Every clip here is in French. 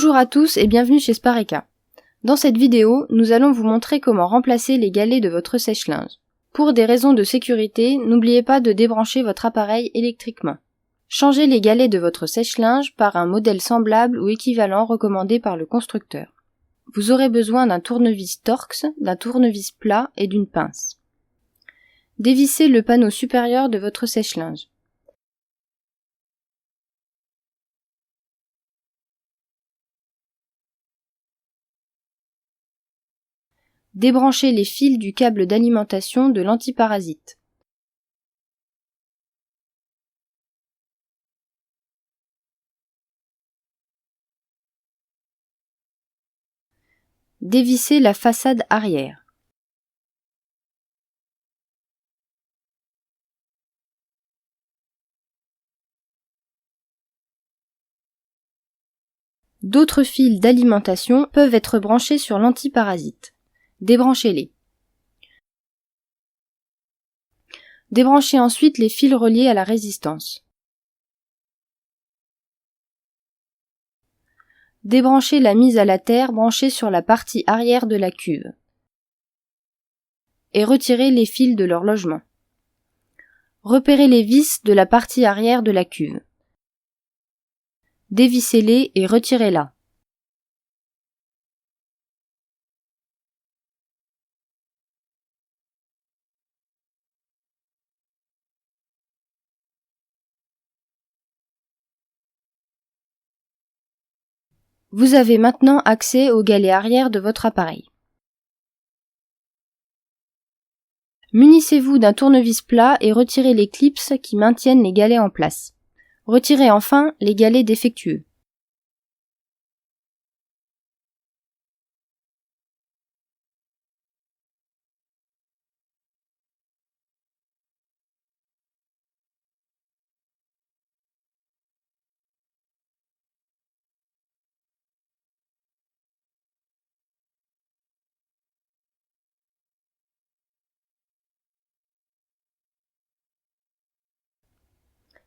Bonjour à tous et bienvenue chez Spareka. Dans cette vidéo, nous allons vous montrer comment remplacer les galets de votre sèche-linge. Pour des raisons de sécurité, n'oubliez pas de débrancher votre appareil électriquement. Changez les galets de votre sèche-linge par un modèle semblable ou équivalent recommandé par le constructeur. Vous aurez besoin d'un tournevis Torx, d'un tournevis plat et d'une pince. Dévissez le panneau supérieur de votre sèche-linge. Débranchez les fils du câble d'alimentation de l'antiparasite. Dévissez la façade arrière. D'autres fils d'alimentation peuvent être branchés sur l'antiparasite. Débranchez-les. Débranchez ensuite les fils reliés à la résistance. Débranchez la mise à la terre branchée sur la partie arrière de la cuve. Et retirez les fils de leur logement. Repérez les vis de la partie arrière de la cuve. Dévissez-les et retirez-la. Vous avez maintenant accès aux galets arrière de votre appareil. Munissez-vous d'un tournevis plat et retirez les clips qui maintiennent les galets en place. Retirez enfin les galets défectueux.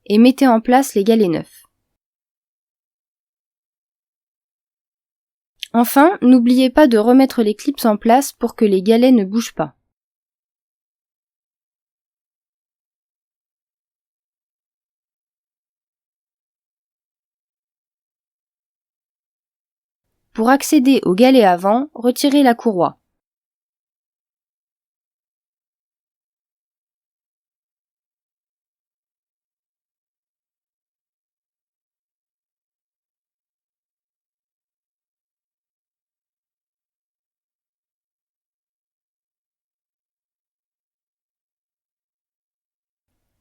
Et mettez en place les galets neufs. Enfin, n'oubliez pas de remettre les clips en place pour que les galets ne bougent pas. Pour accéder au galet avant, retirez la courroie.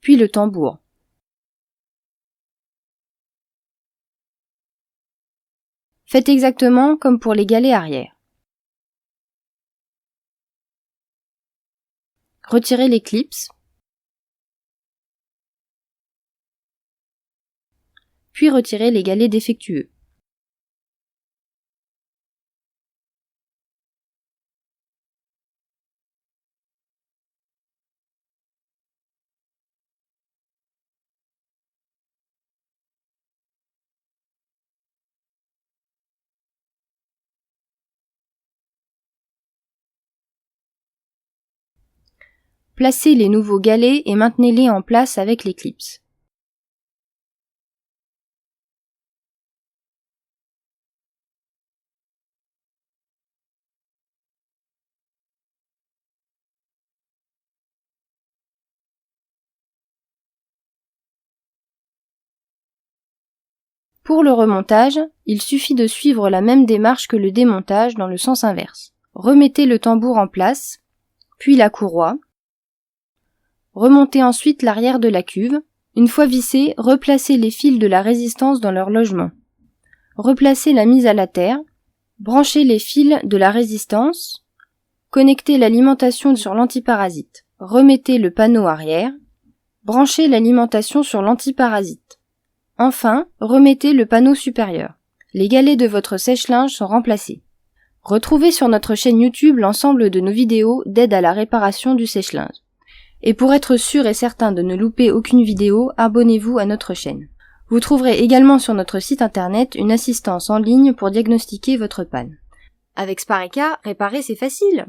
Puis le tambour. Faites exactement comme pour les galets arrière. Retirez les clips. Puis retirez les galets défectueux. Placez les nouveaux galets et maintenez-les en place avec les clips. Pour le remontage, il suffit de suivre la même démarche que le démontage dans le sens inverse. Remettez le tambour en place, puis la courroie. Remontez ensuite l'arrière de la cuve. Une fois vissés, replacez les fils de la résistance dans leur logement. Replacez la mise à la terre. Branchez les fils de la résistance. Connectez l'alimentation sur l'antiparasite. Remettez le panneau arrière. Branchez l'alimentation sur l'antiparasite. Enfin, remettez le panneau supérieur. Les galets de votre sèche-linge sont remplacés. Retrouvez sur notre chaîne YouTube l'ensemble de nos vidéos d'aide à la réparation du sèche-linge. Et pour être sûr et certain de ne louper aucune vidéo, abonnez-vous à notre chaîne. Vous trouverez également sur notre site internet une assistance en ligne pour diagnostiquer votre panne. Avec Spareka, réparer c'est facile!